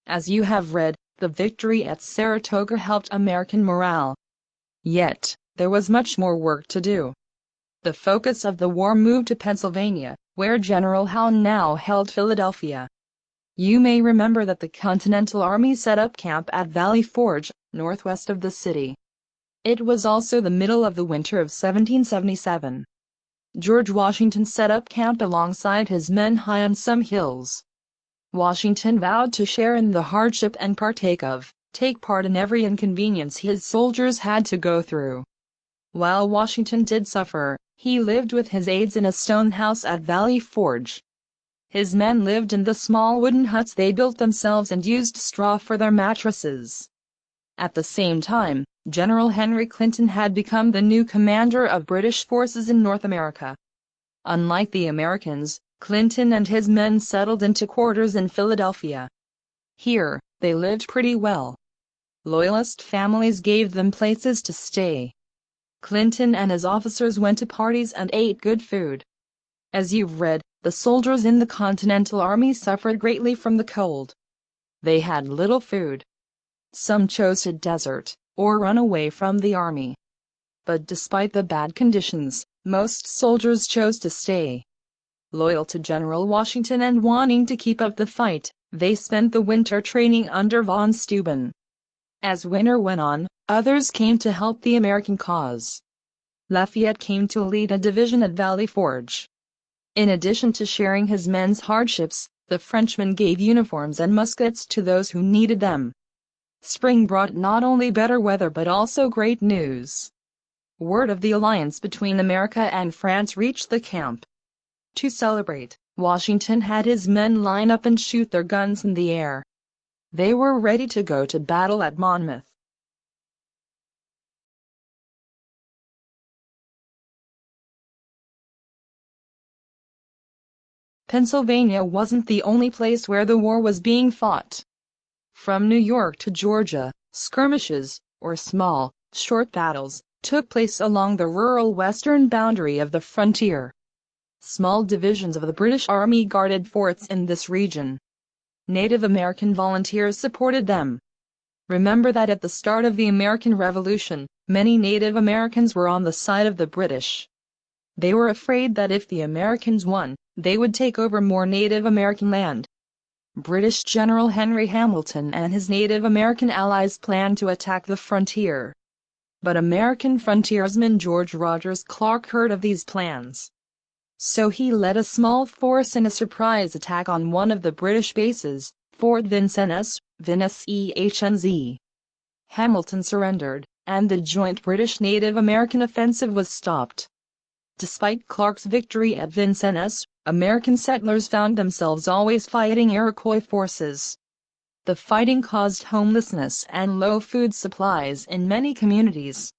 As you have read, the victory at Saratoga helped American morale. Yet, there was much more work to do. The focus of the war moved to Pennsylvania, where General Howe now held Philadelphia. You may remember that the Continental Army set up camp at Valley Forge, northwest of the city. It was also the middle of the winter of 1777. George Washington set up camp alongside his men high on some hills. Washington vowed to share in the hardship and take part in every inconvenience his soldiers had to go through. While Washington did suffer, he lived with his aides in a stone house at Valley Forge. His men lived in the small wooden huts they built themselves and used straw for their mattresses. At the same time, General Henry Clinton had become the new commander of British forces in North America. Unlike the Americans, Clinton and his men settled into quarters in Philadelphia. Here, they lived pretty well. Loyalist families gave them places to stay. Clinton and his officers went to parties and ate good food. As you've read, the soldiers in the Continental Army suffered greatly from the cold. They had little food. Some chose to desert, or run away from the army. But despite the bad conditions, most soldiers chose to stay. Loyal to General Washington and wanting to keep up the fight, they spent the winter training under von Steuben. As winter went on, others came to help the American cause. Lafayette came to lead a division at Valley Forge. In addition to sharing his men's hardships, the Frenchman gave uniforms and muskets to those who needed them. Spring brought not only better weather but also great news. Word of the alliance between America and France reached the camp. To celebrate, Washington had his men line up and shoot their guns in the air. They were ready to go to battle at Monmouth. Pennsylvania wasn't the only place where the war was being fought. From New York to Georgia, skirmishes, or small, short battles, took place along the rural western boundary of the frontier. Small divisions of the British Army guarded forts in this region. Native American volunteers supported them. Remember that at the start of the American Revolution, many Native Americans were on the side of the British. They were afraid that if the Americans won, they would take over more Native American land. British General Henry Hamilton and his Native American allies planned to attack the frontier. But American frontiersman George Rogers Clark heard of these plans. So he led a small force in a surprise attack on one of the British bases, Fort Vincennes, Vincennes. Hamilton surrendered, and the joint British-Native American offensive was stopped. Despite Clark's victory at Vincennes, American settlers found themselves always fighting Iroquois forces. The fighting caused homelessness and low food supplies in many communities.